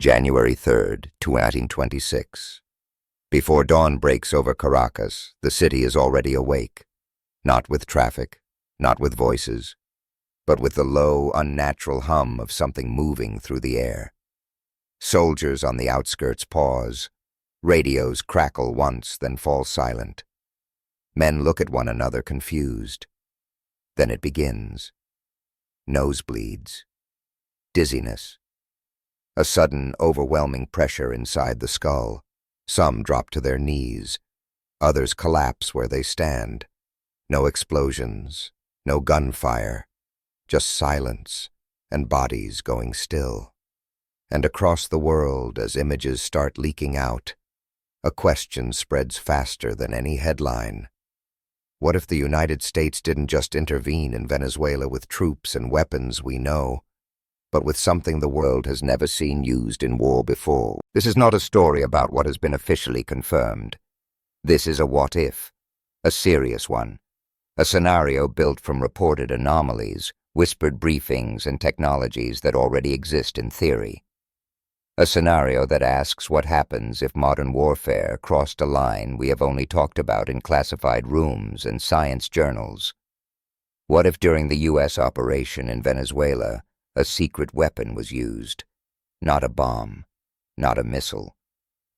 January 3rd, 1926. Before dawn breaks over Caracas, the city is already awake. Not with traffic, not with voices, but with the low, unnatural hum of something moving through the air. Soldiers on the outskirts pause. Radios crackle once, then fall silent. Men look at one another confused. Then it begins. Nosebleeds. Dizziness. A sudden, overwhelming pressure inside the skull. Some drop to their knees. Others collapse where they stand. No explosions, no gunfire, just silence and bodies going still. And across the world, as images start leaking out, a question spreads faster than any headline. What if the United States didn't just intervene in Venezuela with troops and weapons we know, but with something the world has never seen used in war before? This is not a story about what has been officially confirmed. This is a what-if, a serious one, a scenario built from reported anomalies, whispered briefings, and technologies that already exist in theory. A scenario that asks what happens if modern warfare crossed a line we have only talked about in classified rooms and science journals. What if during the U.S. operation in Venezuela, a secret weapon was used? Not a bomb, not a missile,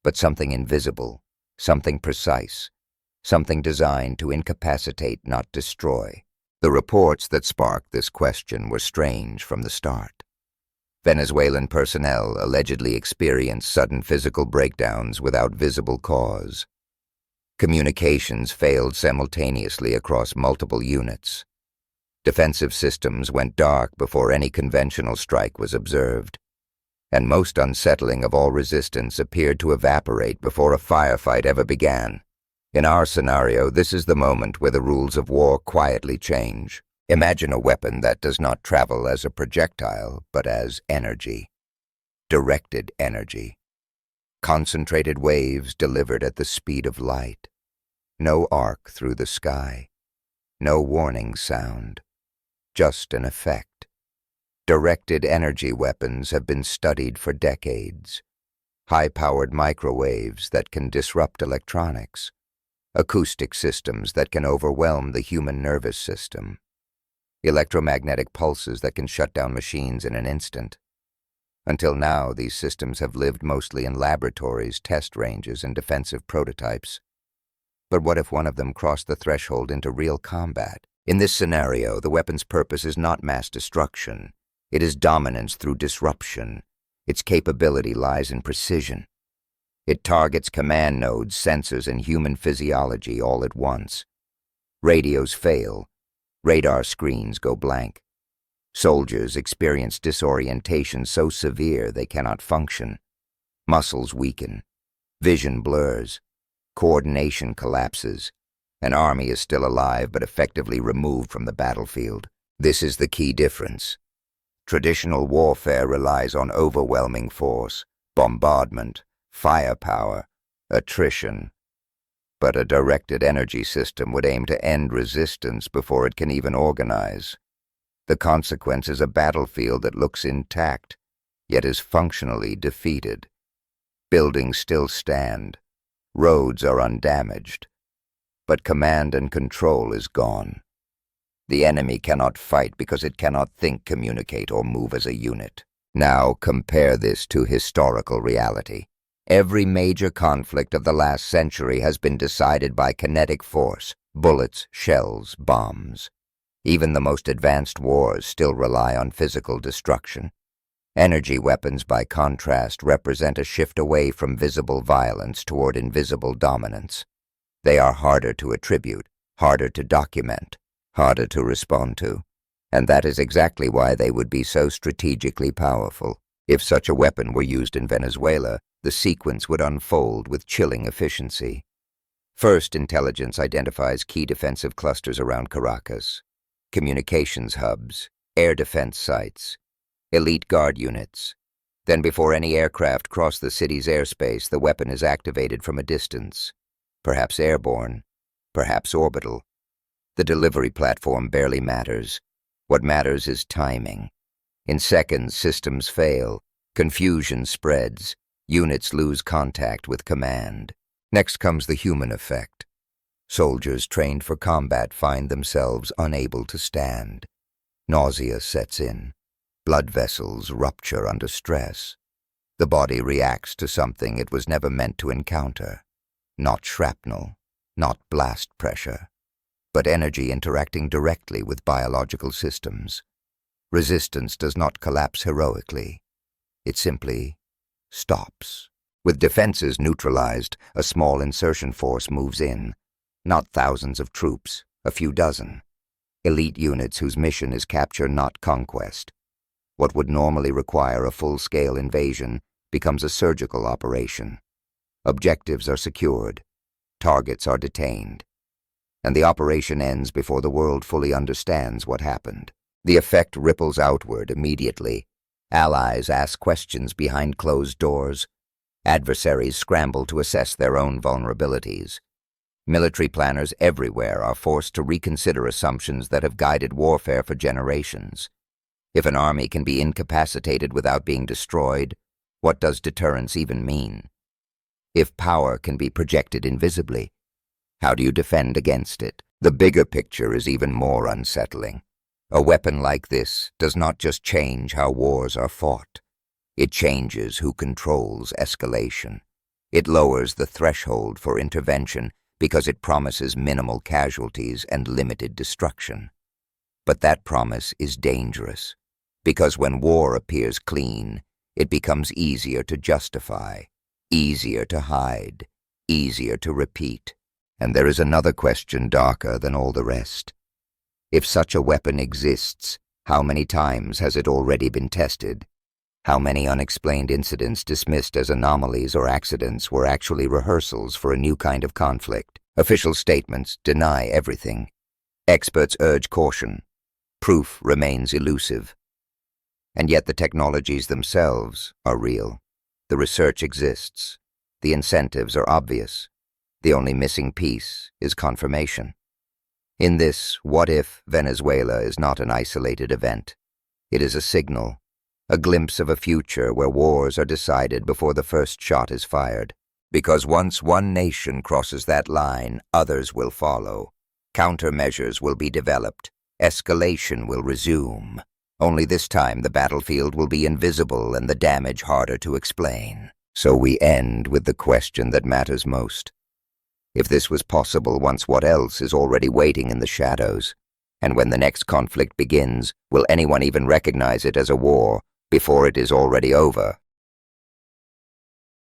but something invisible, something precise, something designed to incapacitate, not destroy. The reports that sparked this question were strange from the start. Venezuelan personnel allegedly experienced sudden physical breakdowns without visible cause. Communications failed simultaneously across multiple units. Defensive systems went dark before any conventional strike was observed. And most unsettling of all, resistance appeared to evaporate before a firefight ever began. In our scenario, this is the moment where the rules of war quietly change. Imagine a weapon that does not travel as a projectile, but as energy. Directed energy. Concentrated waves delivered at the speed of light. No arc through the sky. No warning sound. Just an effect. Directed energy weapons have been studied for decades. High-powered microwaves that can disrupt electronics. Acoustic systems that can overwhelm the human nervous system. Electromagnetic pulses that can shut down machines in an instant. Until now, these systems have lived mostly in laboratories, test ranges, and defensive prototypes. But what if one of them crossed the threshold into real combat? In this scenario, the weapon's purpose is not mass destruction. It is dominance through disruption. Its capability lies in precision. It targets command nodes, sensors, and human physiology all at once. Radios fail. Radar screens go blank. Soldiers experience disorientation so severe they cannot function. Muscles weaken. Vision blurs. Coordination collapses. An army is still alive but effectively removed from the battlefield. This is the key difference. Traditional warfare relies on overwhelming force, bombardment, firepower, attrition. But a directed energy system would aim to end resistance before it can even organize. The consequence is a battlefield that looks intact, yet is functionally defeated. Buildings still stand. Roads are undamaged. But command and control is gone. The enemy cannot fight because it cannot think, communicate, or move as a unit. Now compare this to historical reality. Every major conflict of the last century has been decided by kinetic force, bullets, shells, bombs. Even the most advanced wars still rely on physical destruction. Energy weapons, by contrast, represent a shift away from visible violence toward invisible dominance. They are harder to attribute, harder to document, harder to respond to. And that is exactly why they would be so strategically powerful. If such a weapon were used in Venezuela, the sequence would unfold with chilling efficiency. First, intelligence identifies key defensive clusters around Caracas, communications hubs, air defense sites, elite guard units. Then, before any aircraft cross the city's airspace, the weapon is activated from a distance, perhaps airborne, perhaps orbital. The delivery platform barely matters. What matters is timing. In seconds, systems fail. Confusion spreads. Units lose contact with command. Next comes the human effect. Soldiers trained for combat find themselves unable to stand. Nausea sets in. Blood vessels rupture under stress. The body reacts to something it was never meant to encounter. Not shrapnel, not blast pressure, but energy interacting directly with biological systems. Resistance does not collapse heroically. It simply stops. With defenses neutralized, a small insertion force moves in. Not thousands of troops, a few dozen. Elite units whose mission is capture, not conquest. What would normally require a full-scale invasion becomes a surgical operation. Objectives are secured. Targets are detained. And the operation ends before the world fully understands what happened. The effect ripples outward immediately. Allies ask questions behind closed doors. Adversaries scramble to assess their own vulnerabilities. Military planners everywhere are forced to reconsider assumptions that have guided warfare for generations. If an army can be incapacitated without being destroyed, what does deterrence even mean? If power can be projected invisibly, how do you defend against it? The bigger picture is even more unsettling. A weapon like this does not just change how wars are fought. It changes who controls escalation. It lowers the threshold for intervention because it promises minimal casualties and limited destruction. But that promise is dangerous, because when war appears clean, it becomes easier to justify, easier to hide, easier to repeat. And there is another question darker than all the rest. If such a weapon exists, how many times has it already been tested? How many unexplained incidents dismissed as anomalies or accidents were actually rehearsals for a new kind of conflict? Official statements deny everything. Experts urge caution. Proof remains elusive. And yet the technologies themselves are real. The research exists. The incentives are obvious. The only missing piece is confirmation. In this, what if Venezuela is not an isolated event? It is a signal, a glimpse of a future where wars are decided before the first shot is fired. Because once one nation crosses that line, others will follow. Countermeasures will be developed. Escalation will resume. Only this time the battlefield will be invisible and the damage harder to explain. So we end with the question that matters most. If this was possible once, what else is already waiting in the shadows? And when the next conflict begins, will anyone even recognize it as a war before it is already over?